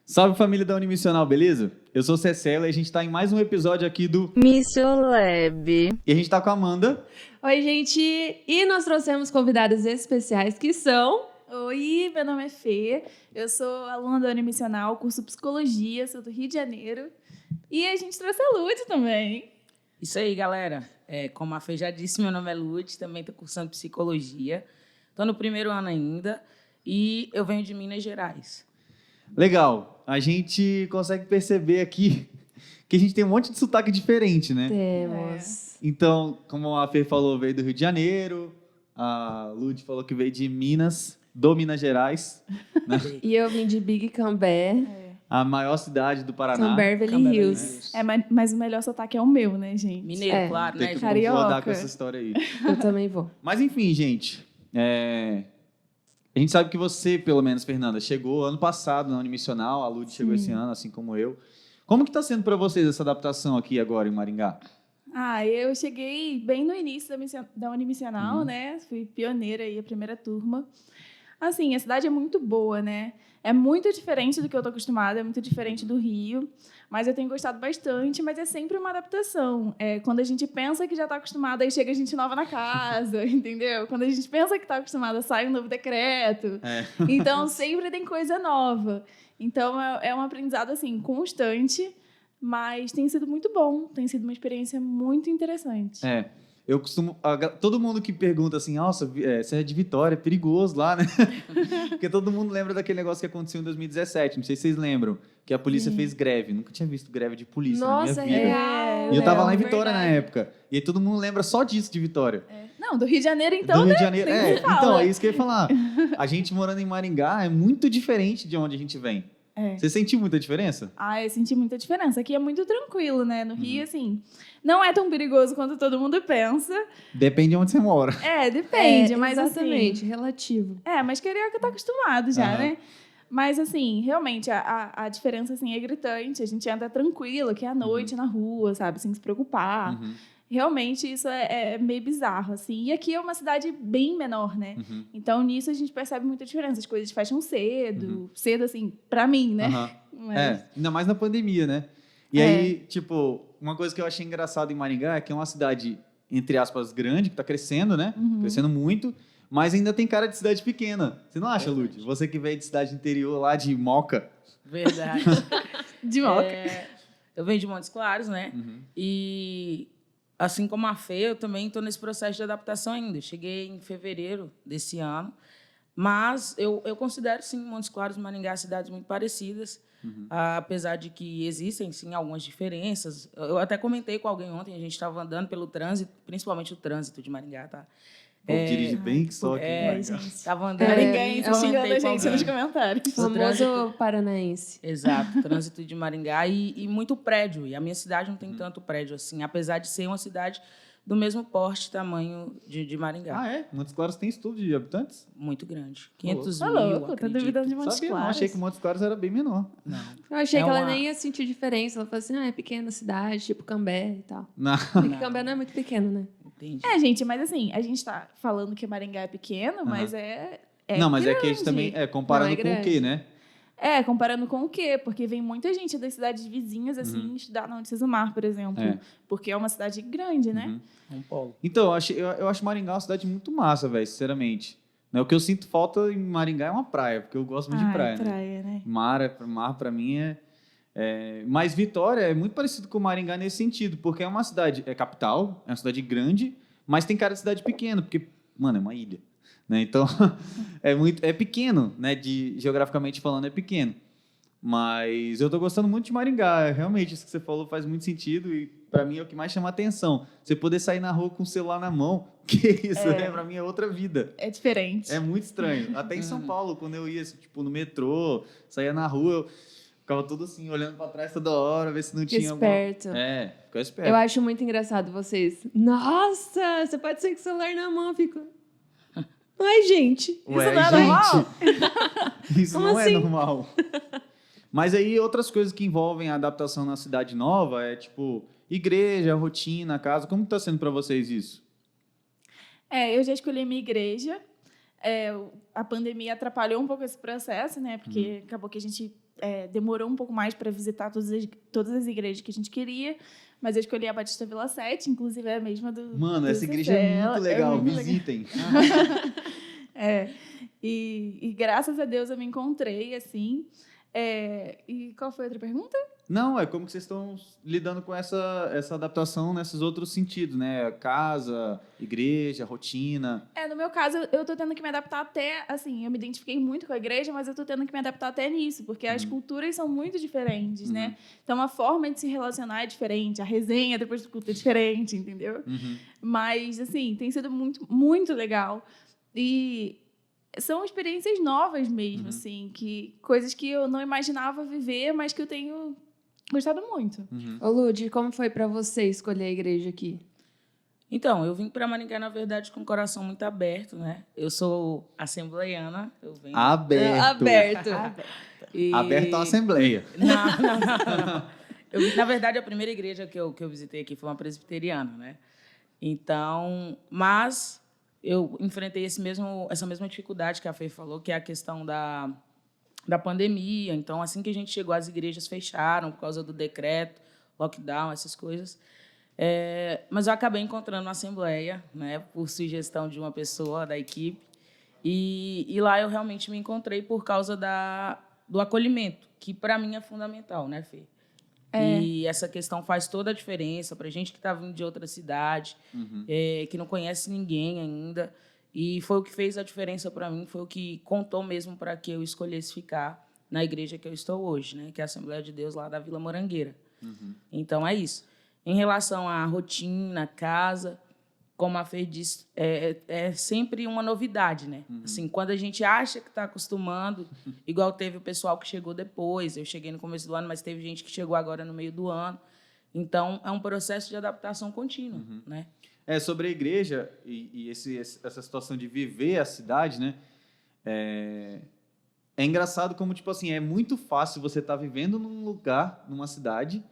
Salve família da Unimissional, beleza? Eu sou o Cecela e a gente tá em mais um episódio aqui do Mission Lab. E a gente tá com a Amanda. Oi, gente! E nós trouxemos convidadas especiais que são... Oi, meu nome é Fê, eu sou aluna da Unimissional, curso Psicologia, sou do Rio de Janeiro. E a gente trouxe a Lud também. Isso aí, galera. Como a Fê já disse, meu nome é Lud, também estou cursando Psicologia. Estou no primeiro ano ainda e eu venho de Minas Gerais. Legal, a gente consegue perceber aqui que a gente tem um monte de sotaque diferente, né? Temos. Então, como a Fê falou, veio do Rio de Janeiro, a Lud falou que veio de Minas Gerais, né? E eu vim de Big Cambé, A maior cidade do Paraná. Beverly Cambé, Hills. Mas o melhor sotaque é o meu, né, gente? Mineiro, claro, Tem né? que Carioca. concordar com essa história aí. Eu também vou. Mas enfim, gente, a gente sabe que você, pelo menos, Fernanda, chegou ano passado na Unimissional, a Lud chegou esse ano, assim como eu. Como que tá sendo para vocês essa adaptação aqui agora em Maringá? Eu cheguei bem no início da Unimissional, né? Fui pioneira aí, a primeira turma. Assim, a cidade é muito boa, né? É muito diferente do que eu tô acostumada, é muito diferente do Rio, mas eu tenho gostado bastante, mas é sempre uma adaptação. Quando a gente pensa que já está acostumada, aí chega gente nova na casa, entendeu? Quando a gente pensa que está acostumada, sai um novo decreto. Então, sempre tem coisa nova. Então, é um aprendizado, assim, constante, mas tem sido muito bom, tem sido uma experiência muito interessante. Eu costumo... Todo mundo que pergunta assim, nossa, você é de Vitória, é perigoso lá, né? Porque todo mundo lembra daquele negócio que aconteceu em 2017, não sei se vocês lembram, que a polícia fez greve. Nunca tinha visto greve de polícia Nossa, na minha vida. real. E eu tava lá em verdade. Vitória na época. E aí todo mundo lembra só disso de Vitória. Não, do Rio de Janeiro, então, Do Rio né? de Janeiro. Nem se fala. Então, é isso que eu ia falar. A gente morando em Maringá é muito diferente de onde a gente vem. Você sentiu muita diferença? Eu senti muita diferença. Aqui é muito tranquilo, né? No Rio, assim, não é tão perigoso quanto todo mundo pensa. Depende de onde você mora. Depende, mas exatamente, assim... relativo. Mas carioca tá acostumado já, né? Mas, assim, realmente, a diferença, assim, é gritante. A gente anda tranquilo aqui à noite na rua, sabe? Sem se preocupar. Realmente, isso é meio bizarro, assim. E aqui é uma cidade bem menor, né? Então, nisso, a gente percebe muita diferença. As coisas fecham cedo. Cedo, assim, pra mim, né? Mas... Ainda mais na pandemia, né? E aí, tipo, uma coisa que eu achei engraçado em Maringá é que é uma cidade, entre aspas, grande, que tá crescendo, né? Crescendo muito, mas ainda tem cara de cidade pequena. Você não acha, Lud? Você que veio de cidade interior lá de Moca. Verdade. De Moca. Eu venho de Montes Claros, né? E... assim como a Fê, eu também estou nesse processo de adaptação ainda. Eu cheguei em fevereiro desse ano, mas eu considero, sim, Montes Claros e Maringá cidades muito parecidas, apesar de que existem, sim, algumas diferenças. Eu até comentei com alguém ontem, a gente estava andando pelo trânsito, principalmente o trânsito de Maringá, tá? O povo dirige bem que só aqui em Maringá. Estava andando Ninguém eu xingando comentei a com gente alguém. nos comentários. Famoso paranaense. Exato, trânsito de Maringá e muito prédio. E a minha cidade não tem tanto prédio assim, apesar de ser uma cidade do mesmo porte e tamanho de Maringá. Ah, é? Montes Claros tem estudo de habitantes? Muito grande. 500 Tá mil, louco, tá acredito. duvidando de Montes Sabia? Não, Claros. achei que Montes Claros era bem menor. Não. Eu achei É que ela uma- nem ia sentir diferença. Ela falou assim, é pequena cidade, tipo Cambé e tal. Não. Porque Cambé não é muito pequeno, né? Entendi. Gente, mas assim, a gente tá falando que Maringá é pequeno, mas Não, mas grande. é que a gente também comparando Não, é com o quê, grande. né? Comparando com o quê? Porque vem muita gente das cidades vizinhas, assim, estudar na Unicesumar, por exemplo. Porque é uma cidade grande, né? Um polo. Então, eu acho Maringá uma cidade muito massa, velho, sinceramente. Né, o que eu sinto falta em Maringá é uma praia, porque eu gosto muito de praia. Né? né? Mar pra mim Mas Vitória é muito parecido com Maringá nesse sentido, porque é uma cidade, é capital, é uma cidade grande, mas tem cara de cidade pequena, porque, mano, é uma ilha. Né? Então, é pequeno, né? Geograficamente falando, é pequeno. Mas eu tô gostando muito de Maringá. Realmente, isso que você falou faz muito sentido e para mim é o que mais chama atenção. Você poder sair na rua com o celular na mão, que isso, né? Para mim é outra vida. É diferente. É muito estranho. Até em São Paulo, quando eu ia, tipo, no metrô, saía na rua, eu ficava todo assim, olhando para trás toda hora, ver se não Fica tinha esperto. Ficou esperto. Eu acho muito engraçado vocês. Nossa, você pode sair com o celular na mão, fico... Ai, gente. Ué, Isso não é normal? Isso Como não assim? é normal. Mas aí outras coisas que envolvem a adaptação na cidade nova é tipo igreja, rotina, casa. Como que tá sendo para vocês isso? Eu já escolhi a minha igreja. A pandemia atrapalhou um pouco esse processo, né? Porque acabou que a gente demorou um pouco mais para visitar todas as igrejas que a gente queria, mas eu escolhi a Batista Vila 7, inclusive é a mesma do... Mano, do essa igreja é muito legal, muito visitem. E graças a Deus eu me encontrei, assim. E qual foi a outra pergunta? Não, é como que vocês estão lidando com essa adaptação nesses outros sentidos, né? Casa, igreja, rotina. No meu caso, eu tô tendo que me adaptar até, assim, eu me identifiquei muito com a igreja, mas eu tô tendo que me adaptar até nisso, porque as culturas são muito diferentes, né? Então, a forma de se relacionar é diferente, a resenha depois do culto é diferente, entendeu? Mas, assim, tem sido muito, muito legal. E são experiências novas mesmo, assim, coisas que eu não imaginava viver, mas que eu tenho gostado muito. Ô, Lud, como foi pra você escolher a igreja aqui? Então, eu vim para Maringá, na verdade, com o coração muito aberto, né? Eu sou assembleiana. Eu venho... Aberto. E... Aberto à assembleia. Não. Na verdade, a primeira igreja que eu visitei aqui foi uma presbiteriana, né? Então, mas eu enfrentei essa mesma dificuldade que a Fê falou, que é a questão da pandemia. Então, assim que a gente chegou, as igrejas fecharam por causa do decreto, lockdown, essas coisas. Mas eu acabei encontrando uma assembleia, né, por sugestão de uma pessoa da equipe. E lá eu realmente me encontrei por causa do acolhimento, que para mim é fundamental, né, Fê? E essa questão faz toda a diferença para a gente que está vindo de outra cidade, que não conhece ninguém ainda. E foi o que fez a diferença para mim, foi o que contou mesmo para que eu escolhesse ficar na igreja que eu estou hoje, né? Que é a Assembleia de Deus lá da Vila Morangueira. Então, é isso. Em relação à rotina, casa, como a Fer disse, é sempre uma novidade, né? Assim, quando a gente acha que está acostumando, igual teve o pessoal que chegou depois, eu cheguei no começo do ano, mas teve gente que chegou agora no meio do ano. Então, é um processo de adaptação contínua, né? Sobre a igreja e essa situação de viver a cidade, né? É engraçado como, tipo assim, é muito fácil você estar vivendo num lugar, numa cidade,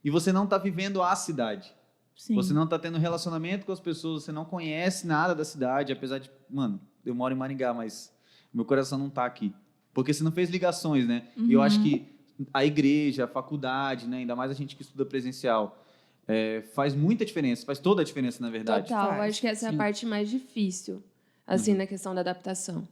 e você não tá vivendo a cidade. Sim. Você não tá tendo relacionamento com as pessoas, você não conhece nada da cidade, apesar de... Mano, eu moro em Maringá, mas meu coração não tá aqui. Porque você não fez ligações, né? E eu acho que a igreja, a faculdade, né? Ainda mais a gente que estuda presencial, faz muita diferença, faz toda a diferença, na verdade. Total, eu acho que essa é a parte mais difícil, assim, na questão da adaptação.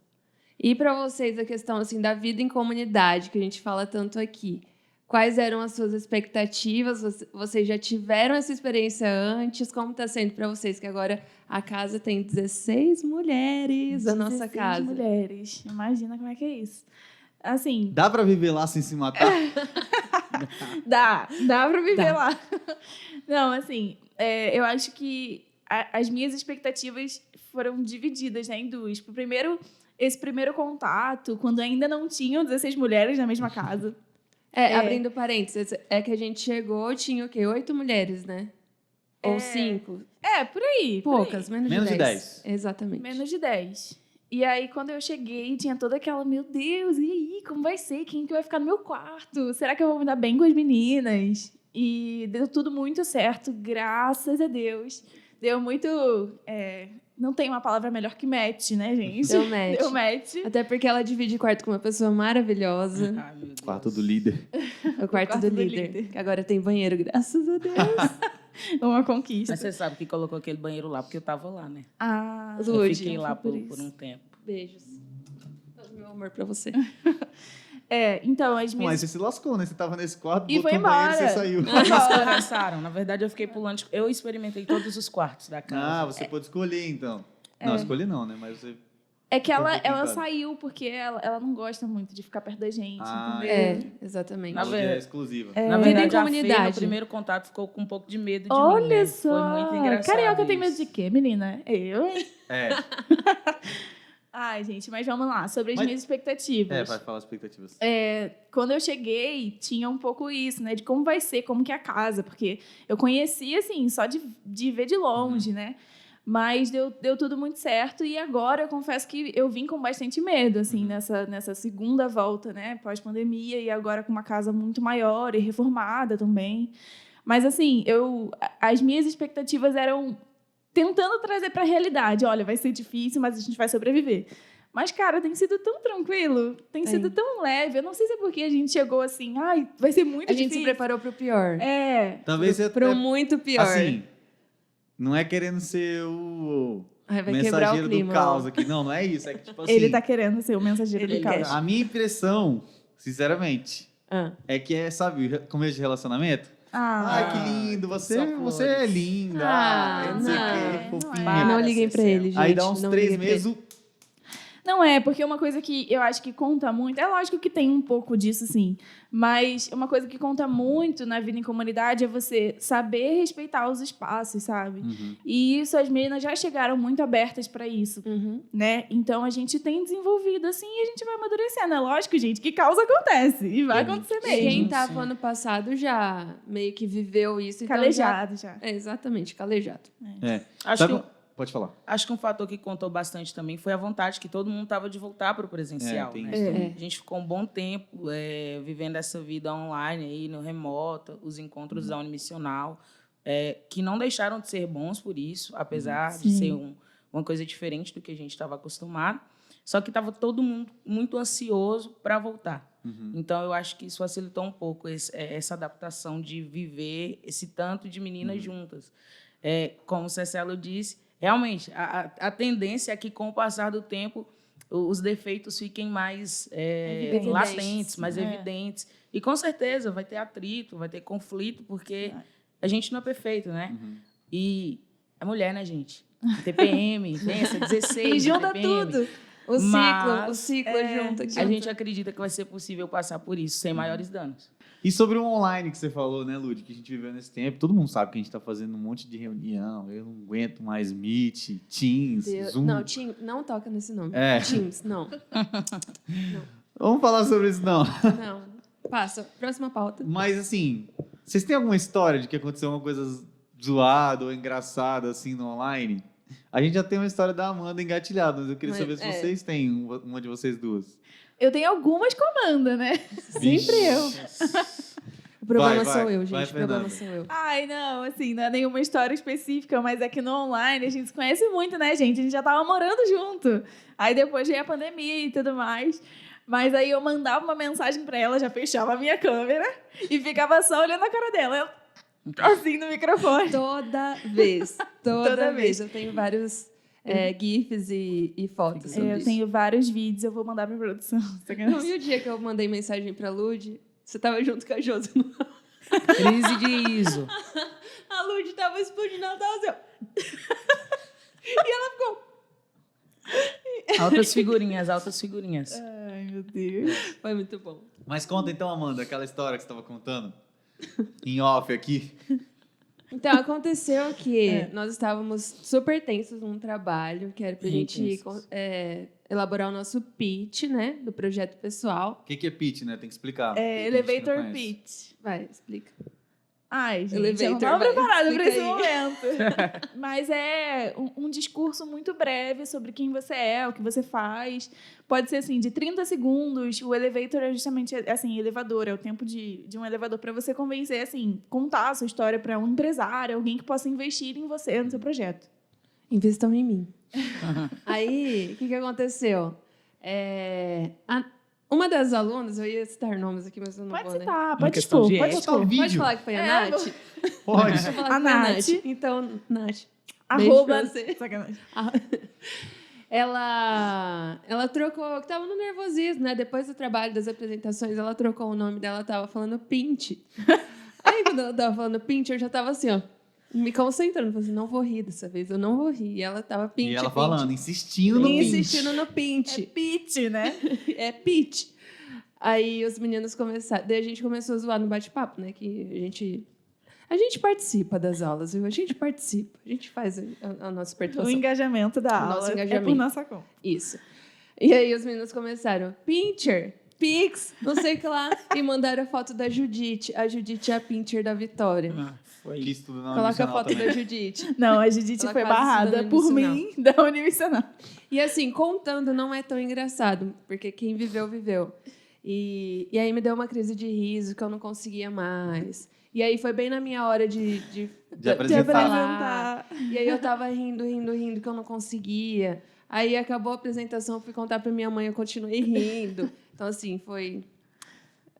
E para vocês, a questão, assim, da vida em comunidade, que a gente fala tanto aqui. Quais eram as suas expectativas? Vocês já tiveram essa experiência antes? Como está sendo para vocês? Que agora a casa tem 16 mulheres, a nossa casa. 16 mulheres. Imagina como é que é isso. Assim... Dá para viver lá sem se matar? Dá para viver lá. Não, assim, eu acho que as minhas expectativas foram divididas, né, em duas. Esse primeiro contato, quando ainda não tinham 16 mulheres na mesma casa. Abrindo parênteses, que a gente chegou, tinha o quê? 8 mulheres, né? Ou 5? Por aí. Poucas, por aí. menos de 10. Exatamente. Menos de 10. E aí, quando eu cheguei, tinha toda aquela, meu Deus, e aí, como vai ser? Quem que vai ficar no meu quarto? Será que eu vou me dar bem com as meninas? E deu tudo muito certo, graças a Deus. Deu muito... não tem uma palavra melhor que match, né, gente? Deu match. Até porque ela divide quarto com uma pessoa maravilhosa. Ai, meu Deus. Quarto do líder. O quarto do líder. Que agora tem banheiro, graças a Deus. Uma conquista. Mas você sabe que colocou aquele banheiro lá porque eu tava lá, né? Lud, eu fiquei lá por um tempo. Beijos. Todo meu amor pra você. Então, as minhas... Mas você se lascou, né? Você tava nesse quarto, E botou foi um banheiro e embora. você saiu. Eles conversaram. Na verdade, eu fiquei pulando. Eu experimentei todos os quartos da casa. Você pode escolher, então. Não, escolher não, né? Mas você... É que ela Ficou saiu porque ela não gosta muito de ficar perto da gente, Ah, entendeu? Exatamente. Na Ela verdade- é exclusiva. Na Vida em verdade, a Fê, comunidade. no primeiro contato, ficou com um pouco de medo de mim, Olha né? só! Foi muito engraçado Carioca tem medo isso. de quê, menina? Eu, hein? É, Ai, gente, mas vamos lá. Sobre as minhas expectativas. vai falar as expectativas. Quando eu cheguei, tinha um pouco isso, né? De como vai ser, como que é a casa. Porque eu conhecia, assim, só de ver de longe, né? Mas deu tudo muito certo. E agora, eu confesso que eu vim com bastante medo, assim, nessa segunda volta, né? Pós-pandemia. E agora com uma casa muito maior e reformada também. Mas, assim, as minhas expectativas eram tentando trazer para a realidade. Olha, vai ser difícil, mas a gente vai sobreviver. Mas, cara, tem sido tão tranquilo, tem sido tão leve. Eu não sei se é porque a gente chegou assim, ai, vai ser muito A gente difícil. se preparou pro pior. Talvez você Pro muito pior. assim, não é querendo ser o Ai, vai quebrar o mensageiro do clima. caos aqui. Não é isso. É que, tipo assim, Ele tá querendo ser o mensageiro Ele do caos. quer. a minha impressão, sinceramente, Ah. é que sabe, começo de relacionamento. Ai, que lindo, só você flores. é linda. Ah, não sei o não. que, Não fofinha. é. Não liguem pra ele, gente. Aí dá uns não 3 liguem pra meses, ele. Não é, porque uma coisa que eu acho que conta muito, é lógico que tem um pouco disso, sim, mas uma coisa que conta muito na vida em comunidade é você saber respeitar os espaços, sabe? E isso, as meninas já chegaram muito abertas para isso, Uhum. né? Então, a gente tem desenvolvido assim e a gente vai amadurecendo. É lógico, gente, que causa acontece e vai acontecer Quem mesmo. tava ano passado já meio que viveu isso. Então Calejado já. É, exatamente, calejado. Acho Sabe- que, Pode falar. acho que um fator que contou bastante também foi a vontade que todo mundo tava de voltar para o presencial. tem Né? isso também. A gente ficou um bom tempo vivendo essa vida online, aí, no remoto, os encontros da Unimissional, que não deixaram de ser bons por isso, apesar de Sim. ser uma coisa diferente do que a gente estava acostumado. Só que estava todo mundo muito ansioso para voltar. Então, eu acho que isso facilitou um pouco essa adaptação de viver esse tanto de meninas juntas. Como o Cecelo disse, realmente, a tendência é que, com o passar do tempo, os defeitos fiquem mais Evidentes. latentes, mais evidentes. E, com certeza, vai ter atrito, vai ter conflito, porque a gente não é perfeito, né? E é mulher, né, gente? TPM, pensa, 16 E junta TPM. tudo. O ciclo junto aqui. A gente acredita que vai ser possível passar por isso sem maiores danos. E sobre o online que você falou, né, Lud, que a gente viveu nesse tempo, todo mundo sabe que a gente tá fazendo um monte de reunião, eu não aguento mais Meet, Teams, Zoom. Não, Teams, não toca nesse nome. É. Teams, não. Vamos falar sobre isso, não. Não. Passa. Próxima pauta. Mas, assim, vocês têm alguma história de que aconteceu uma coisa zoada ou engraçada, assim, no online? A gente já tem uma história da Amanda engatilhada, mas eu queria Mas, saber se vocês têm uma de vocês duas. Eu tenho algumas comandas, né? Sempre eu. O problema Vai, sou eu, vai, gente. O problema Fernanda. sou eu. Ai, não, assim, não é nenhuma história específica, mas é que no online a gente se conhece muito, né, gente? A gente já tava morando junto. Aí depois veio a pandemia e tudo mais. Mas aí eu mandava uma mensagem pra ela, já fechava a minha câmera e ficava só olhando a cara dela. Assim, no microfone. Toda vez. Toda Toda vez. Eu tenho vários GIFs e fotos sobre Eu isso. tenho vários vídeos, eu vou mandar pra produção. Não, e o dia que eu mandei mensagem pra Lud, você tava junto com a Josi. Crise de riso. A Lud tava explodindo, ela tava assim, ó. E ela ficou... Altas figurinhas, altas figurinhas. Ai, meu Deus. Foi muito bom. Mas conta então, Amanda, aquela história que você estava contando em off aqui. Então, aconteceu que nós estávamos super tensos num trabalho, que era pra gente Intensos. elaborar o nosso pitch, né, do projeto pessoal. O que é pitch, né? Tem que explicar. É, porque tem gente que não elevator conhece. pitch. Vai, explica. Ai, gente, Elevator, eu não estava vai, preparada para esse explica momento. Mas é um discurso muito breve sobre quem você é, o que você faz. Pode ser, assim, de 30 segundos. O elevator é justamente, assim, elevador. É o tempo de um elevador para você convencer, assim, contar a sua história para um empresário, alguém que possa investir em você, no seu projeto. Investam em mim. Aí, o que aconteceu? Uma das alunas, eu ia citar nomes aqui, mas eu não Pode vou, né? citar, Uma pode questão expor, de pode ética. Botar o expor. vídeo. Pode falar que foi a É, Nath? Pode. Vou falar que A foi a Nath. Nath. Então, Nath. Arroba... pra você. Sacanagem. Ela trocou, que tava no nervosismo, né? Depois do trabalho das apresentações, ela trocou o nome dela, tava falando Pint. Aí, quando ela tava falando Pint, eu já tava assim, ó, me concentrando. Falei assim, não vou rir dessa vez, eu não vou rir. E ela tava Pint, E ela Pint. falando, insistindo no pitch. Insistindo no Pint. É pitch, né? É Pit. Aí os meninos começaram. Daí a gente começou a zoar no bate-papo, né? Que a gente participa das aulas, viu? A gente participa. A gente faz a nossa O participação. engajamento da O aula nosso é engajamento. por nossa conta. Isso. E aí os meninos começaram, Pincher, Pix, não sei o que lá. E mandaram a foto da Judite. A Judite é a Pincher da Vitória. Foi. Quis tudo na Coloca a Univisional foto também. da Judite. Não, a Judite Ela foi quase barrada estudando por Unimissional. mim da Unimissional. E assim, contando não é tão engraçado, porque quem viveu, viveu. E aí me deu uma crise de riso que eu não conseguia mais. E aí foi bem na minha hora de apresentar. falar. E aí eu tava rindo, que eu não conseguia. Aí acabou a apresentação, eu fui contar para minha mãe, eu continuei rindo. Então, assim, foi...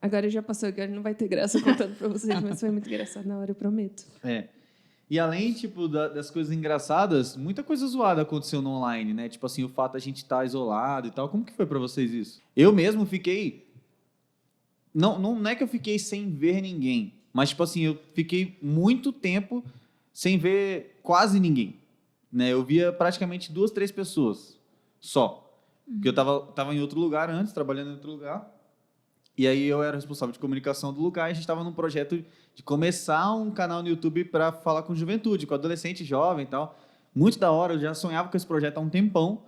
Agora já passou, agora não vai ter graça contando para vocês, mas foi muito engraçado na hora, eu prometo. E além, tipo, das coisas engraçadas, muita coisa zoada aconteceu no online, né? Tipo assim, o fato da gente estar isolado e tal. Como que foi pra vocês isso? Eu mesmo fiquei... Não é que eu fiquei sem ver ninguém, mas, tipo assim, eu fiquei muito tempo sem ver quase ninguém, né? Eu via praticamente 2, 3 pessoas só. Porque eu tava em outro lugar antes, trabalhando em outro lugar. E aí eu era responsável de comunicação do lugar e a gente estava num projeto de começar um canal no YouTube para falar com juventude, com adolescente, jovem e tal. Muito da hora, eu já sonhava com esse projeto há um tempão.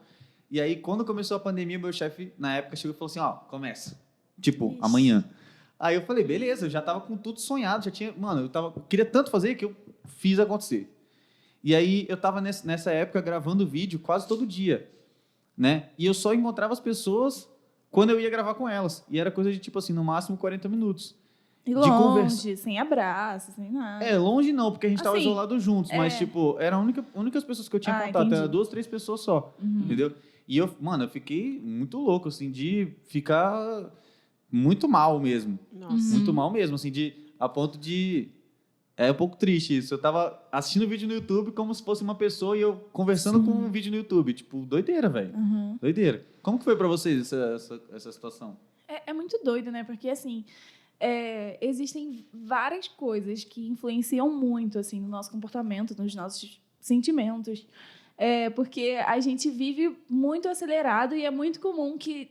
E aí, quando começou a pandemia, meu chefe, na época, chegou e falou assim, ó, começa. Tipo, amanhã. Aí eu falei, beleza, eu já tava com tudo sonhado, já tinha... Mano, eu queria tanto fazer que eu fiz acontecer. E aí, eu tava nessa época gravando vídeo quase todo dia, né? E eu só encontrava as pessoas quando eu ia gravar com elas. E era coisa de, tipo assim, no máximo 40 minutos. E longe, sem abraço, sem nada. Longe não, porque a gente tava Assim, isolado juntos. Mas, tipo, eram únicas pessoas que eu tinha contato. Entendi. Era 2, 3 pessoas só. Entendeu? E eu fiquei muito louco, assim, de ficar muito mal mesmo. Nossa. Muito mal mesmo, assim, a ponto de... É um pouco triste isso. Eu tava assistindo vídeo no YouTube como se fosse uma pessoa e eu conversando com um vídeo no YouTube. Tipo, doideira, velho. Doideira. Como que foi pra vocês essa situação? É muito doido, né? Porque, assim, existem várias coisas que influenciam muito, assim, no nosso comportamento, nos nossos sentimentos. Porque a gente vive muito acelerado e é muito comum que,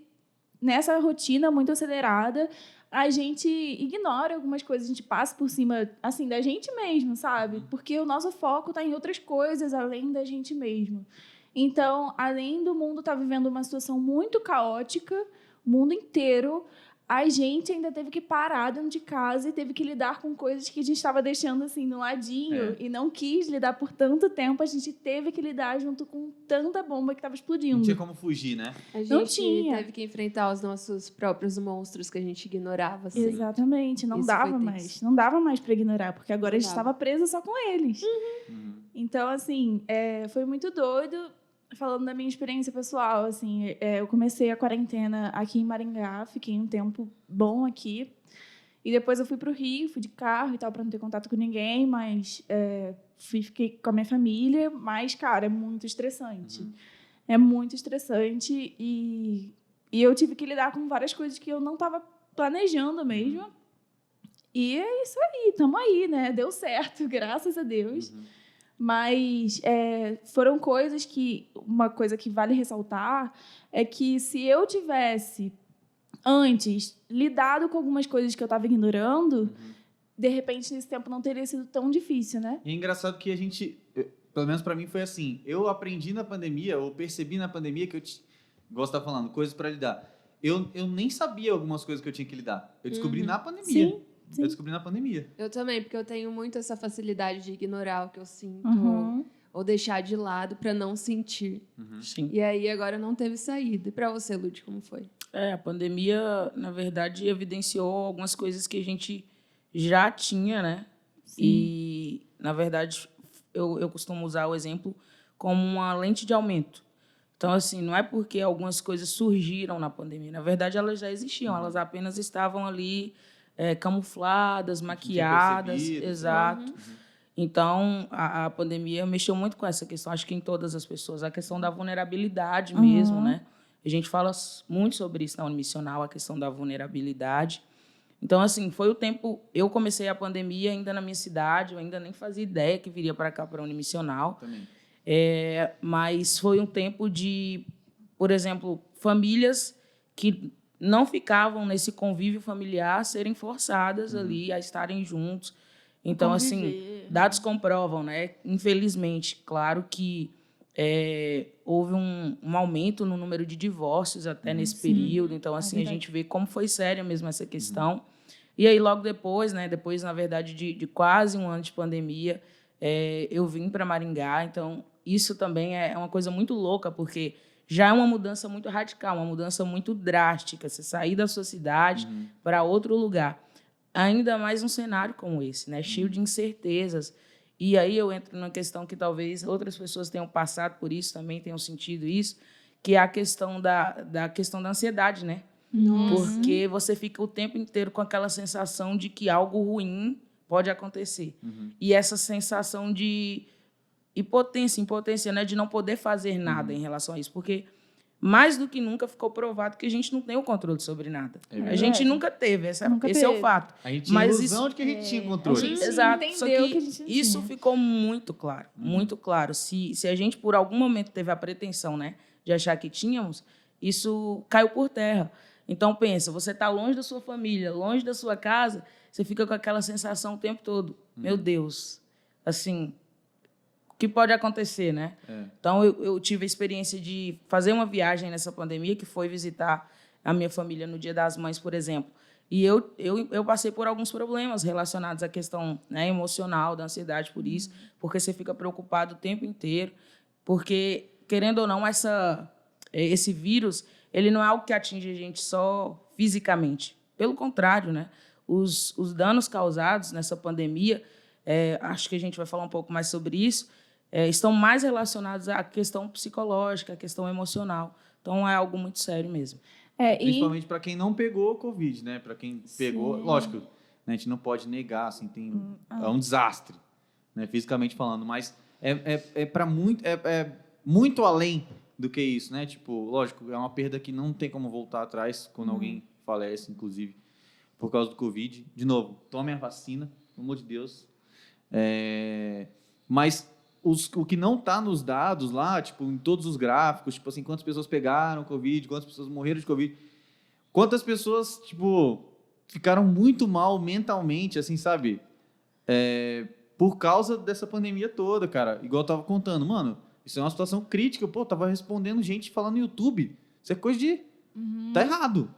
nessa rotina muito acelerada, a gente ignora algumas coisas, a gente passa por cima, assim, da gente mesmo, sabe? Porque o nosso foco está em outras coisas além da gente mesmo. Então, além do mundo estar vivendo uma situação muito caótica, o mundo inteiro, a gente ainda teve que parar dentro de casa e teve que lidar com coisas que a gente estava deixando, assim, no ladinho e não quis lidar por tanto tempo. A gente teve que lidar junto com tanta bomba que estava explodindo. Não tinha como fugir, né? A Não gente tinha. teve que enfrentar os nossos próprios monstros que a gente ignorava, assim. Exatamente, não Isso dava foi mais. tenso. Não dava mais para ignorar, porque agora a gente Não dava. estava presa só com eles. Então, assim, foi muito doido. Falando da minha experiência pessoal, assim, eu comecei a quarentena aqui em Maringá, fiquei um tempo bom aqui. E depois eu fui para o Rio, fui de carro e tal, para não ter contato com ninguém, mas fiquei com a minha família. Mas, cara, é muito estressante. É muito estressante e eu tive que lidar com várias coisas que eu não estava planejando mesmo. E é isso aí, estamos aí, né? Deu certo, graças a Deus. Mas foram coisas que... Uma coisa que vale ressaltar é que se eu tivesse, antes, lidado com algumas coisas que eu estava ignorando, de repente, nesse tempo, não teria sido tão difícil, né? E é engraçado que a gente... Pelo menos pra mim foi assim. Eu aprendi na pandemia, ou percebi na pandemia que gosto de estar falando, coisas pra lidar. Eu nem sabia algumas coisas que eu tinha que lidar. Eu descobri na pandemia. Sim. Eu descobri na pandemia. Eu também, porque eu tenho muito essa facilidade de ignorar o que eu sinto ou deixar de lado para não sentir. Sim. E aí agora não teve saída. E para você, Lud, como foi? A pandemia, na verdade, evidenciou algumas coisas que a gente já tinha, né? Sim. E, na verdade, eu costumo usar o exemplo como uma lente de aumento. Então, assim, não é porque algumas coisas surgiram na pandemia. Na verdade, elas já existiam. Elas apenas estavam ali camufladas, maquiadas. Exato. Então, a pandemia mexeu muito com essa questão, acho que em todas as pessoas. A questão da vulnerabilidade mesmo, né? A gente fala muito sobre isso na Unimissional, a questão da vulnerabilidade. Então, assim, foi o tempo... Eu comecei a pandemia ainda na minha cidade, eu ainda nem fazia ideia que viria para cá, para a Unimissional. Também. Mas foi um tempo de, por exemplo, famílias que não ficavam nesse convívio familiar serem forçadas ali a estarem juntos. Então, assim, dados comprovam, né? Infelizmente, claro que houve um aumento no número de divórcios até nesse período. Então, assim, a gente vê como foi séria mesmo essa questão. E aí, logo depois, né? Depois, na verdade, de quase um ano de pandemia, eu vim para Maringá. Então, isso também é uma coisa muito louca, porque já é uma mudança muito radical, uma mudança muito drástica. Você sair da sua cidade para outro lugar. Ainda mais um cenário como esse, né? Cheio de incertezas. E aí eu entro numa questão que talvez outras pessoas tenham passado por isso, também tenham sentido isso, que é a questão da questão da ansiedade, né? Nossa. Porque você fica o tempo inteiro com aquela sensação de que algo ruim pode acontecer. E essa sensação de impotência, né? De não poder fazer nada em relação a isso. Porque, mais do que nunca, ficou provado que a gente não tem o controle sobre nada. A gente nunca teve, esse é o fato. A gente tinha Mas ilusão de que a gente tinha controle. Exato. Só entendeu que que a gente não isso tinha. ficou muito claro, muito claro. Se a gente, por algum momento, teve a pretensão, né, de achar que tínhamos, isso caiu por terra. Então, pensa, você está longe da sua família, longe da sua casa, você fica com aquela sensação o tempo todo. Meu Deus, assim, o que pode acontecer, né? Então, eu tive a experiência de fazer uma viagem nessa pandemia, que foi visitar a minha família no Dia das Mães, por exemplo. E eu passei por alguns problemas relacionados à questão, né, emocional, da ansiedade por isso, porque você fica preocupado o tempo inteiro, porque, querendo ou não, esse vírus, ele não é algo que atinge a gente só fisicamente. Pelo contrário, né? Os danos causados nessa pandemia, acho que a gente vai falar um pouco mais sobre isso, estão mais relacionados à questão psicológica, à questão emocional. Então, é algo muito sério mesmo. Principalmente para quem não pegou Covid, né? Para quem pegou, lógico, né, a gente não pode negar, assim, é um desastre, né, fisicamente falando, mas para muito além do que isso, né? Tipo, lógico, é uma perda que não tem como voltar atrás quando alguém falece, inclusive, por causa do Covid. De novo, tomem a vacina, pelo amor de Deus. Mas o que não está nos dados lá, tipo, em todos os gráficos, tipo assim, quantas pessoas pegaram Covid, quantas pessoas morreram de Covid, quantas pessoas, tipo, ficaram muito mal mentalmente, assim, sabe? Por causa dessa pandemia toda, cara. Igual eu tava contando, mano, isso é uma situação crítica. Pô, tava respondendo gente falando no YouTube. Isso é coisa de... Tá errado.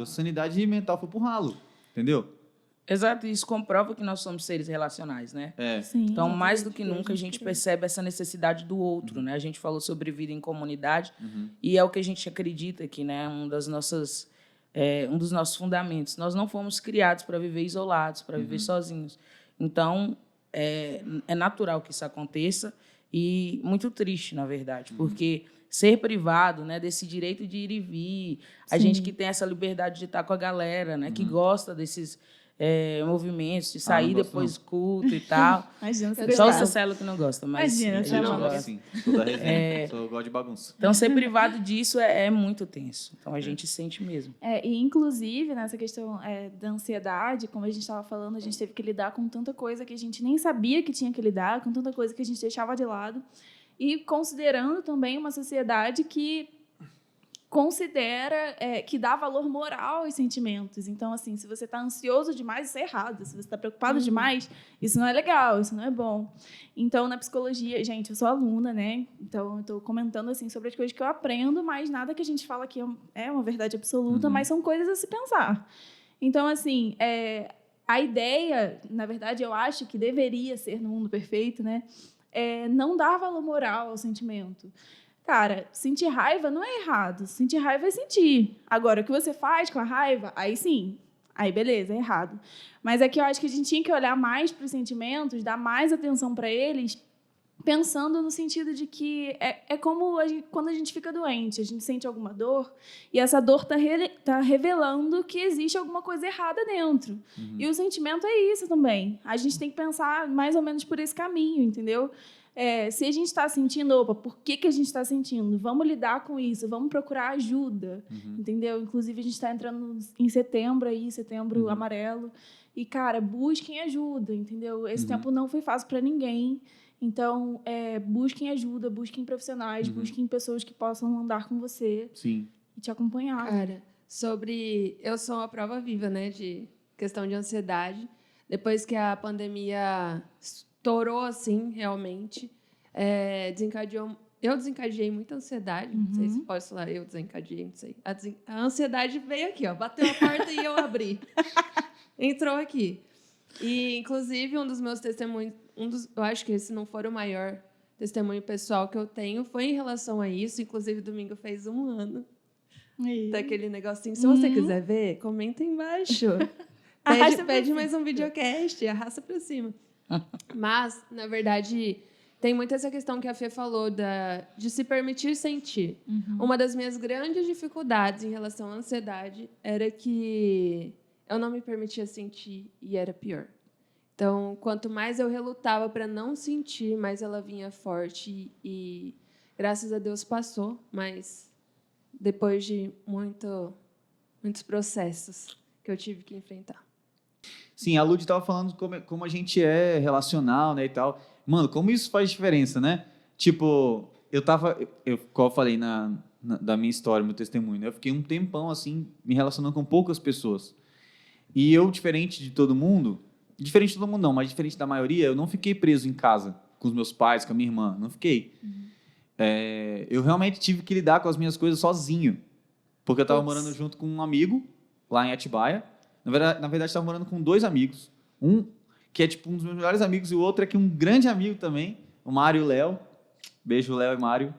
A sanidade mental foi pro ralo, entendeu? Exato, isso comprova que nós somos seres relacionais, né? Sim, Então, mais do que exatamente. nunca, a gente percebe essa necessidade do outro, né? A gente falou sobre vida em comunidade e é o que a gente acredita aqui, né? Um dos nossos fundamentos. Nós não fomos criados para viver isolados, para viver sozinhos. Então, é natural que isso aconteça e muito triste, na verdade, porque ser privado, né, desse direito de ir e vir, a gente que tem essa liberdade de estar com a galera, né, que gosta desses movimentos, de sair depois do culto e tal. Imagina, Só o Cecelo que não gosta, mas Imagina, a gente você Eu gosta. assim, toda resenha. Eu gosto de bagunça. Então, ser privado disso é muito tenso. Então, a gente sente mesmo. E, inclusive, nessa questão da ansiedade, como a gente estava falando, a gente teve que lidar com tanta coisa que a gente nem sabia que tinha que lidar, com tanta coisa que a gente deixava de lado. E considerando também uma sociedade que considera, que dá valor moral aos sentimentos. Então, assim, se você está ansioso demais, isso é errado. Se você está preocupado demais, isso não é legal, isso não é bom. Então, na psicologia, gente, eu sou aluna, né? Então, eu estou comentando, assim, sobre as coisas que eu aprendo, mas nada que a gente fala aqui é uma verdade absoluta, mas são coisas a se pensar. Então, assim, a ideia, na verdade, eu acho que deveria ser no mundo perfeito, né? Não dar valor moral ao sentimento. Cara, sentir raiva não é errado. Sentir raiva é sentir. Agora, o que você faz com a raiva, aí sim. Aí, beleza, é errado. Mas é que eu acho que a gente tinha que olhar mais para os sentimentos, dar mais atenção para eles, pensando no sentido de que é como quando a gente fica doente, a gente sente alguma dor e essa dor tá revelando que existe alguma coisa errada dentro. E o sentimento é isso também. A gente tem que pensar mais ou menos por esse caminho, entendeu? Se a gente está sentindo, por que a gente está sentindo? Vamos lidar com isso, vamos procurar ajuda, entendeu? Inclusive, a gente está entrando em setembro amarelo. E, cara, busquem ajuda, entendeu? Esse tempo não foi fácil para ninguém. Então, busquem ajuda, busquem profissionais, busquem pessoas que possam andar com você e te acompanhar. Cara, eu sou uma prova viva, né, de questão de ansiedade. Depois que a pandemia estourou, assim, realmente, eu desencadeei muita ansiedade. Não sei se pode falar, eu desencadeei, não sei. A ansiedade veio aqui, ó, bateu a porta e eu abri. Entrou aqui. E, inclusive, um dos meus testemunhos, eu acho que esse não for o maior testemunho pessoal que eu tenho, foi em relação a isso. Inclusive, domingo fez 1 ano daquele negocinho. Se você quiser ver, comenta embaixo. Pede mais um videocast, arrasta pra cima. Mas, na verdade, tem muito essa questão que a Fê falou de se permitir sentir. Uma das minhas grandes dificuldades em relação à ansiedade era que eu não me permitia sentir e era pior. Então, quanto mais eu relutava para não sentir, mais ela vinha forte e graças a Deus passou, mas depois de muitos processos que eu tive que enfrentar. Sim, a Lud estava falando como a gente é relacional, né, e tal. Mano, como isso faz diferença, né? Tipo, como eu falei da minha história, meu testemunho, né? Eu fiquei um tempão, assim, me relacionando com poucas pessoas. E eu, diferente de todo mundo não, mas diferente da maioria, eu não fiquei preso em casa com os meus pais, com a minha irmã, não fiquei. Eu realmente tive que lidar com as minhas coisas sozinho, porque eu estava morando junto com um amigo, lá em Atibaia. Na verdade, estava morando com 2 amigos. Um que é tipo um dos meus melhores amigos e o outro é que um grande amigo também, o Mário e o Léo. Beijo, Léo e Mário.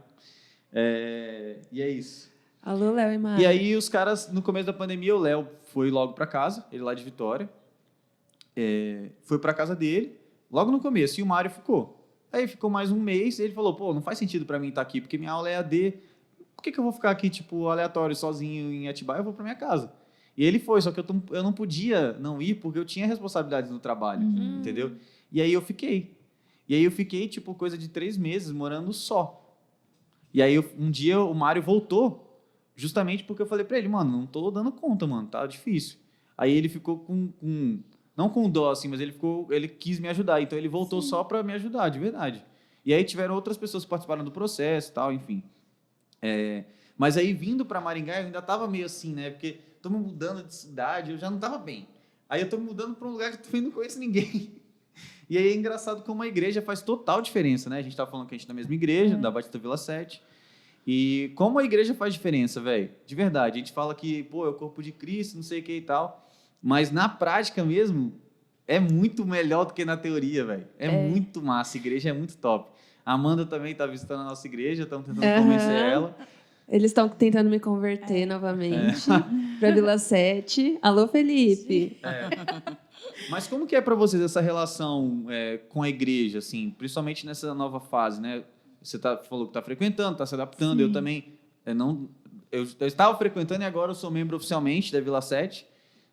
E é isso. Alô, Léo e Mário. E aí os caras, no começo da pandemia, o Léo foi logo para casa, ele lá de Vitória. Foi para casa dele, logo no começo, e o Mário ficou. Aí ficou mais um mês, e ele falou, pô, não faz sentido para mim estar aqui, porque minha aula é EAD, por que eu vou ficar aqui, tipo, aleatório, sozinho em Atibaia? Eu vou para minha casa. E ele foi, só que eu não podia não ir porque eu tinha responsabilidades no trabalho, entendeu? E aí eu fiquei. Tipo, coisa de 3 meses morando só. E aí, um dia, o Mário voltou, justamente porque eu falei pra ele, mano, não tô dando conta, mano, tá difícil. Aí ele ficou não com dó, assim, mas ele quis me ajudar. Então, ele voltou só pra me ajudar, de verdade. E aí, tiveram outras pessoas que participaram do processo e tal, enfim. Mas aí, vindo pra Maringá, eu ainda tava meio assim, né? Porque tô me mudando de cidade, eu já não tava bem. Aí eu tô me mudando pra um lugar que eu não conheço ninguém. E aí é engraçado como a igreja faz total diferença, né? A gente tava falando que a gente é da mesma igreja, da Batista Vila 7. E como a igreja faz diferença, velho? De verdade. A gente fala que, pô, é o corpo de Cristo, não sei o que e tal. Mas na prática mesmo, é muito melhor do que na teoria, velho. É muito massa. A igreja é muito top. A Amanda também tá visitando a nossa igreja, estamos tentando convencer ela. Eles estão tentando me converter novamente para Vila 7. Alô, Felipe. Mas como que é para vocês essa relação com a igreja, assim, principalmente nessa nova fase, né? Você falou que está frequentando, está se adaptando. Sim. Eu também eu estava frequentando e agora eu sou membro oficialmente da Vila 7,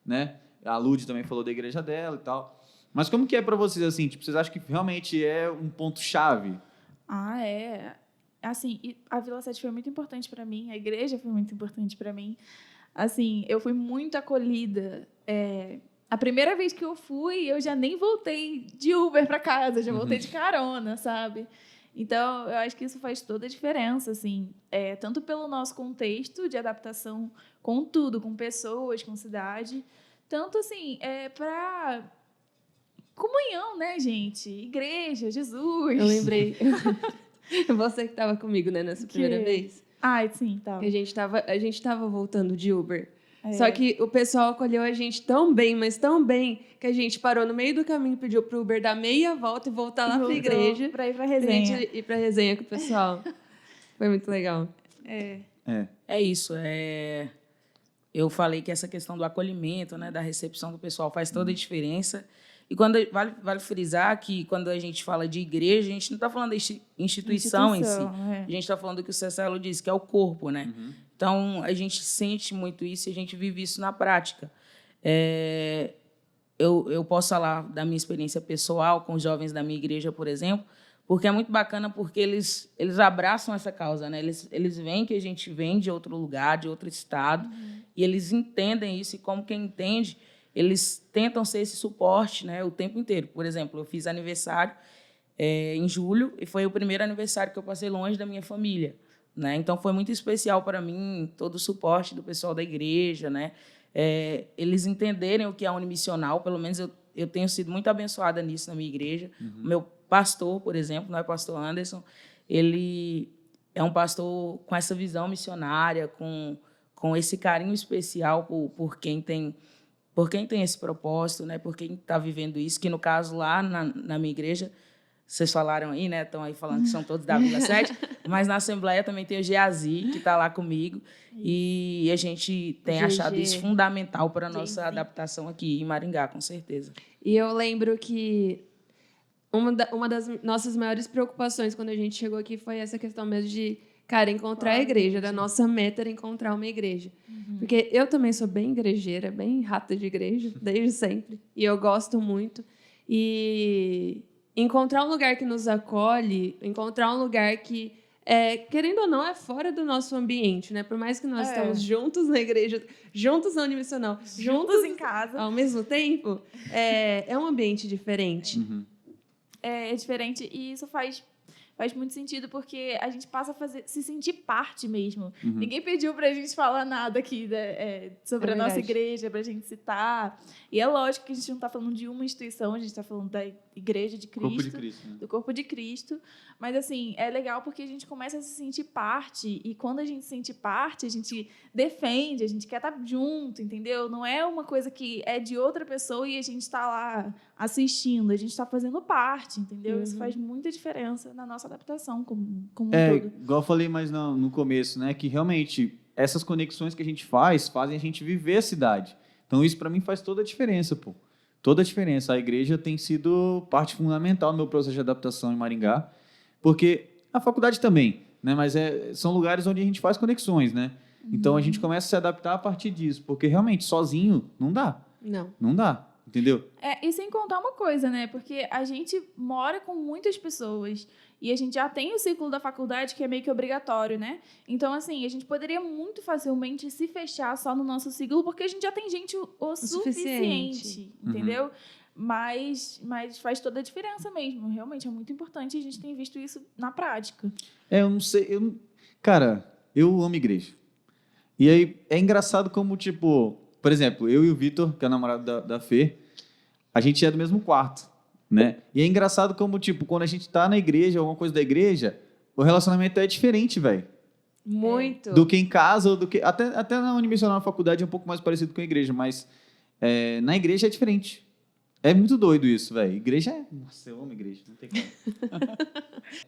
né? A Lud também falou da igreja dela e tal. Mas como que é para vocês, assim? Tipo, vocês acham que realmente é um ponto-chave? Assim, a Vila 7 foi muito importante para mim, a igreja foi muito importante para mim. Assim, eu fui muito acolhida. A primeira vez que eu fui, eu já nem voltei de Uber para casa, já voltei de carona, sabe? Então, eu acho que isso faz toda a diferença, assim, tanto pelo nosso contexto de adaptação com tudo, com pessoas, com cidade, tanto, assim, para comunhão, né, gente? Igreja, Jesus. Eu lembrei. Você que estava comigo, né, nessa primeira vez? Sim, tava. A gente tava voltando de Uber. Só que o pessoal acolheu a gente tão bem, mas tão bem, que a gente parou no meio do caminho e pediu pro Uber dar meia volta e voltar lá pra igreja. Pra ir pra resenha. Pra gente ir pra resenha com o pessoal. Foi muito legal. É isso. Eu falei que essa questão do acolhimento, né, da recepção do pessoal faz toda a diferença. E vale frisar que quando a gente fala de igreja, a gente não está falando da instituição em si. A gente está falando do que o Cecelo disse, que é o corpo, né? Então, a gente sente muito isso e a gente vive isso na prática. Eu posso falar da minha experiência pessoal com os jovens da minha igreja, por exemplo, porque é muito bacana porque eles abraçam essa causa, né? Eles veem que a gente vem de outro lugar, de outro estado, e eles entendem isso, e como quem entende, eles tentam ser esse suporte, né, o tempo inteiro. Por exemplo, eu fiz aniversário em julho e foi o primeiro aniversário que eu passei longe da minha família, né? Então, foi muito especial para mim todo o suporte do pessoal da igreja, né? Eles entenderem o que é unimissional, pelo menos eu tenho sido muito abençoada nisso na minha igreja. O meu pastor, por exemplo, não é o pastor Anderson, ele é um pastor com essa visão missionária, com esse carinho especial por quem tem esse propósito, né? Por quem está vivendo isso, que no caso lá na minha igreja, vocês falaram aí, né? Estão aí falando que são todos da Vila 7, mas na Assembleia também tem o Geazi, que está lá comigo, e a gente tem achado isso fundamental para a nossa adaptação aqui em Maringá, com certeza. E eu lembro que uma das nossas maiores preocupações quando a gente chegou aqui foi essa questão mesmo de, cara, encontrar a igreja. Da nossa meta era encontrar uma igreja. Porque eu também sou bem igrejeira, bem rata de igreja, desde sempre. E eu gosto muito. E encontrar um lugar que nos acolhe, encontrar um lugar que, querendo ou não, é fora do nosso ambiente, né? Por mais que nós estamos juntos na igreja, juntos na Unimissional, juntos em casa, ao mesmo tempo, é um ambiente diferente. É diferente e isso faz muito sentido porque a gente passa a se sentir parte mesmo. Ninguém pediu pra gente falar nada aqui sobre a nossa igreja, pra gente citar. E é lógico que a gente não tá falando de uma instituição, a gente tá falando da Igreja de Cristo. Corpo de Cristo, né? Do Corpo de Cristo. Mas, assim, é legal porque a gente começa a se sentir parte. E quando a gente se sente parte, a gente defende, a gente quer estar junto, entendeu? Não é uma coisa que é de outra pessoa e a gente está lá assistindo. A gente está fazendo parte, entendeu? Isso faz muita diferença na nossa adaptação como um todo. Igual eu falei mais no começo, né? Que realmente essas conexões que a gente fazem a gente viver a cidade. Então isso para mim faz toda a diferença, pô. Toda a diferença. A igreja tem sido parte fundamental no meu processo de adaptação em Maringá, porque a faculdade também, né? Mas são lugares onde a gente faz conexões, né? Então a gente começa a se adaptar a partir disso, porque realmente sozinho não dá. Não dá, entendeu? E sem contar uma coisa, né? Porque a gente mora com muitas pessoas e a gente já tem o ciclo da faculdade que é meio que obrigatório, né? Então, assim, a gente poderia muito facilmente se fechar só no nosso ciclo porque a gente já tem gente o suficiente, entendeu? Mas faz toda a diferença mesmo. Realmente é muito importante e a gente tem visto isso na prática. Eu não sei. Cara, eu amo igreja. E aí é engraçado como, tipo, por exemplo, eu e o Vitor, que é o namorado da Fê, a gente é do mesmo quarto, né? E é engraçado como, tipo, quando a gente tá na igreja, alguma coisa da igreja, o relacionamento é diferente, velho. Muito. Do que em casa, ou do que... Até na Unimissional, na faculdade, é um pouco mais parecido com a igreja, mas na igreja é diferente. É muito doido isso, velho. Igreja é... Nossa, eu amo igreja, não tem como.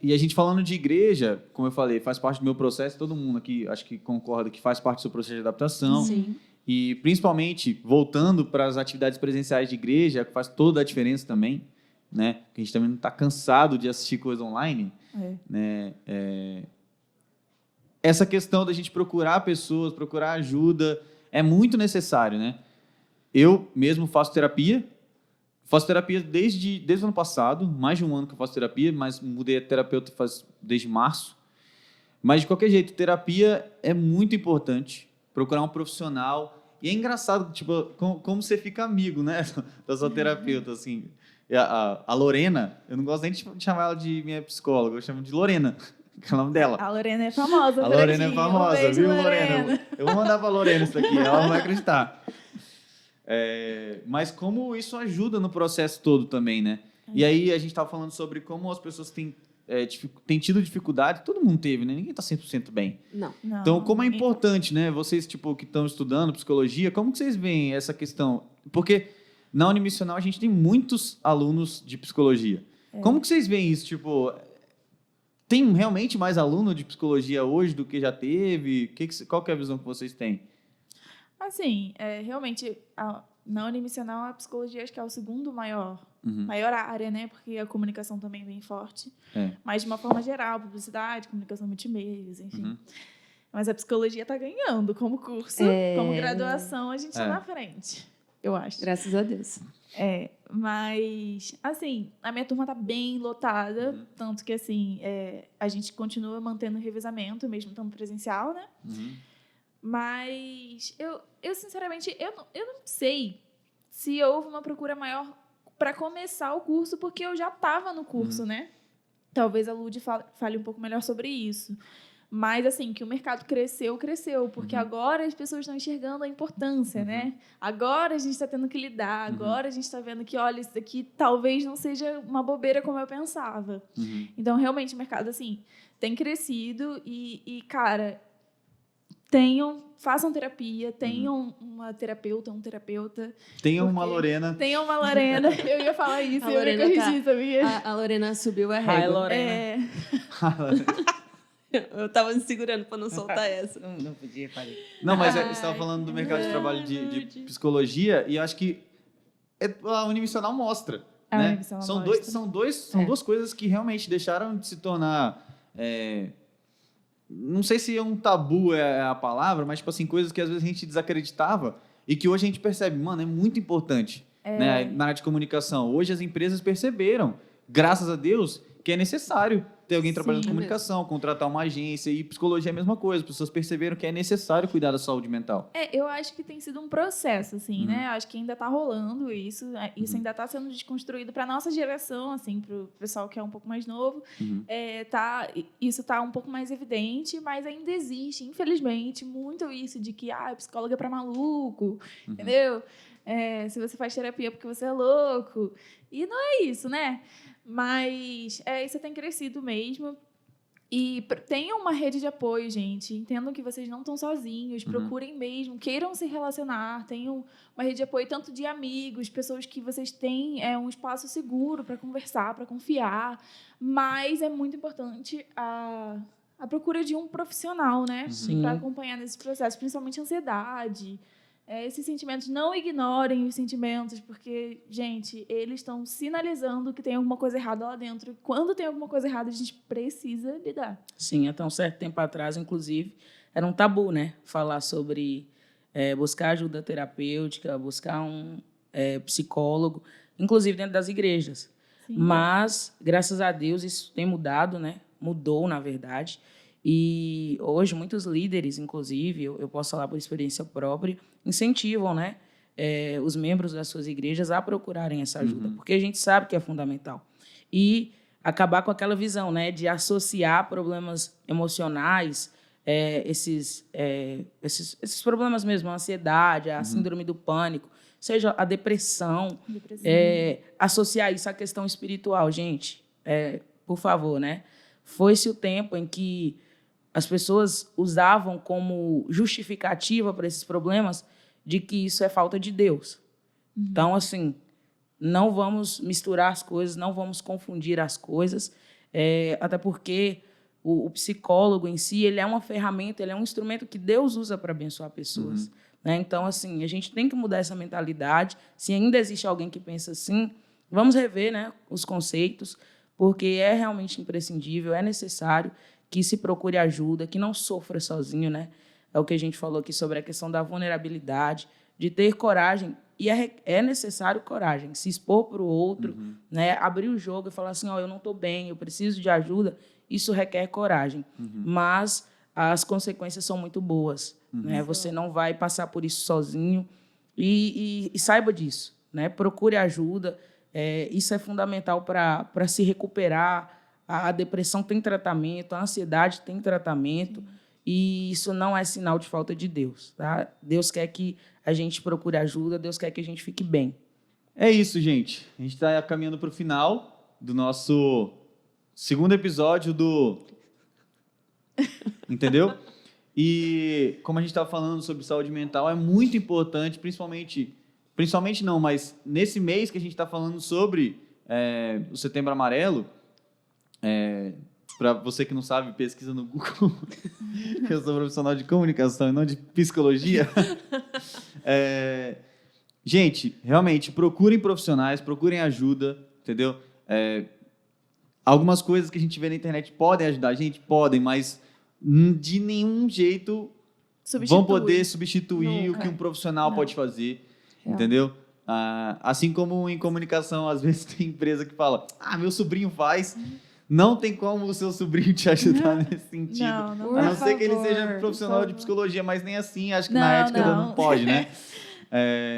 E a gente falando de igreja, como eu falei, faz parte do meu processo, todo mundo aqui acho que concorda que faz parte do seu processo de adaptação. Sim. E principalmente, voltando para as atividades presenciais de igreja, que faz toda a diferença também, né? Porque a gente também não está cansado de assistir coisa online, né? Essa questão da gente procurar pessoas, procurar ajuda, é muito necessário, né? Eu mesmo faço terapia desde o ano passado, mais de um ano que eu faço terapia, mas mudei a terapeuta desde março. Mas, de qualquer jeito, terapia é muito importante. Procurar um profissional. E é engraçado, tipo, como você fica amigo, né, da sua terapeuta, assim. A Lorena, eu não gosto nem de chamar ela de minha psicóloga, eu chamo de Lorena, que é o nome dela. A Lorena é famosa. A Lorena é famosa, viu, Lorena? Eu vou mandar pra Lorena isso daqui, ela não vai acreditar. Mas como isso ajuda no processo todo também, né? E aí a gente estava falando sobre como as pessoas têm tido dificuldade, todo mundo teve, né? Ninguém está 100% bem. Não. Então, como é importante, né? Vocês, tipo, que estão estudando psicologia, como que vocês veem essa questão? Porque na Unimissional a gente tem muitos alunos de psicologia. Como que vocês veem isso? Tipo, tem realmente mais aluno de psicologia hoje do que já teve? Qual que é a visão que vocês têm? Assim, realmente, na Unimissional, a psicologia acho que é o segundo maior área, né? Porque a comunicação também vem forte. Mas, de uma forma geral, publicidade, comunicação multimeios, enfim. Mas a psicologia está ganhando como curso, como graduação, a gente está na frente, eu acho. Graças a Deus. Mas, assim, a minha turma está bem lotada, tanto que, assim, a gente continua mantendo revezamento, mesmo estando presencial, né? Mas eu sinceramente, eu não sei se houve uma procura maior para começar o curso, porque eu já estava no curso, né? Talvez a Lud fale um pouco melhor sobre isso. Mas, assim, que o mercado cresceu, porque agora as pessoas estão enxergando a importância, né? Agora a gente está tendo que lidar, agora a gente está vendo que, olha, isso daqui talvez não seja uma bobeira como eu pensava. Então, realmente, o mercado, assim, tem crescido e cara... façam terapia, tenham uma terapeuta, um terapeuta. Tenham uma Lorena. Tenham uma Lorena. Eu ia falar isso, eu ia corrigir, sabia? A Lorena subiu a régua. Ai, Lorena. Eu tava me segurando para não soltar essa. Não podia falar. Não, mas você estava falando do mercado de trabalho de psicologia e eu acho que a Unimissional mostra. A né? Univision é uma São bosta. duas coisas que realmente deixaram de se tornar... não sei se um tabu é a palavra, mas, tipo assim, coisas que às vezes a gente desacreditava e que hoje a gente percebe, mano, é muito importante, né? Na área de comunicação. Hoje as empresas perceberam, graças a Deus, que é necessário ter alguém trabalhando Sim, com comunicação, contratar uma agência, e psicologia é a mesma coisa. As pessoas perceberam que é necessário cuidar da saúde mental. Eu acho que tem sido um processo, assim, né? Acho que ainda tá rolando isso. Isso ainda tá sendo desconstruído para nossa geração, assim, pro pessoal que é um pouco mais novo. Isso tá um pouco mais evidente, mas ainda existe, infelizmente, muito isso de que, psicóloga é pra maluco, entendeu? Se você faz terapia porque você é louco. E não é isso, né? Mas isso tem crescido mesmo. E tenham uma rede de apoio, gente. Entendam que vocês não estão sozinhos. Procurem mesmo. Queiram se relacionar. Tenham uma rede de apoio tanto de amigos, pessoas que vocês têm um espaço seguro para conversar, para confiar. Mas é muito importante a procura de um profissional, né? Para acompanhar nesse processo. Principalmente ansiedade. Esses sentimentos, não ignorem os sentimentos, porque, gente, eles estão sinalizando que tem alguma coisa errada lá dentro. Quando tem alguma coisa errada, a gente precisa lidar. Sim, até um certo tempo atrás, inclusive, era um tabu, né? Falar sobre buscar ajuda terapêutica, buscar um psicólogo, inclusive dentro das igrejas. Sim. Mas, graças a Deus, isso tem mudado, né? Mudou, na verdade. E hoje, muitos líderes, inclusive, eu posso falar por experiência própria, incentivam, né, os membros das suas igrejas a procurarem essa ajuda, porque a gente sabe que é fundamental. E acabar com aquela visão, né, de associar problemas emocionais, esses problemas mesmo, a ansiedade, a síndrome do pânico, seja a depressão. Associar isso à questão espiritual. Gente, por favor, né? Foi-se o tempo em que as pessoas usavam como justificativa para esses problemas de que isso é falta de Deus. Então, assim, não vamos misturar as coisas, não vamos confundir as coisas, até porque o psicólogo em si, ele é uma ferramenta, ele é um instrumento que Deus usa para abençoar pessoas. Né? Então, assim, a gente tem que mudar essa mentalidade. Se ainda existe alguém que pensa assim, vamos rever, né, os conceitos, porque é realmente imprescindível, é necessário que se procure ajuda, que não sofra sozinho, né? É o que a gente falou aqui sobre a questão da vulnerabilidade, de ter coragem, e é necessário coragem, se expor para o outro, né? Abrir o jogo e falar assim, eu não estou bem, eu preciso de ajuda, isso requer coragem. Mas as consequências são muito boas, né? Você não vai passar por isso sozinho, e saiba disso, né? Procure ajuda, isso é fundamental para se recuperar. A depressão tem tratamento, a ansiedade tem tratamento, e isso não é sinal de falta de Deus. Tá? Deus quer que a gente procure ajuda, Deus quer que a gente fique bem. É isso, gente. A gente está caminhando para o final do nosso segundo episódio do... Entendeu? E como a gente estava falando sobre saúde mental, é muito importante, principalmente não, mas nesse mês que a gente está falando sobre o Setembro Amarelo, para você que não sabe, pesquisa no Google. Eu sou profissional de comunicação e não de psicologia. Gente, realmente, procurem profissionais, procurem ajuda, entendeu? Algumas coisas que a gente vê na internet podem ajudar a gente? Podem, mas de nenhum jeito vão poder substituir o que um profissional pode fazer, entendeu? Assim como em comunicação, às vezes tem empresa que fala, meu sobrinho faz... Não tem como o seu sobrinho te ajudar nesse sentido. Não, a não ser que ele seja profissional de psicologia, mas nem assim, acho que na ética não pode, né?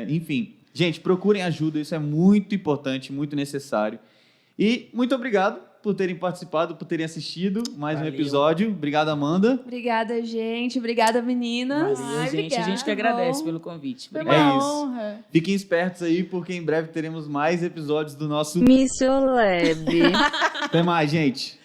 Enfim, gente, procurem ajuda, isso é muito importante, muito necessário. E muito obrigado por terem participado, por terem assistido mais um episódio. Obrigado, Amanda. Obrigada, gente. Obrigada, meninas. Valeu, gente. A gente que agradece pelo convite. Foi Obrigado. uma honra. Fiquem espertos aí, porque em breve teremos mais episódios do nosso... Mission Lab. Até mais, gente.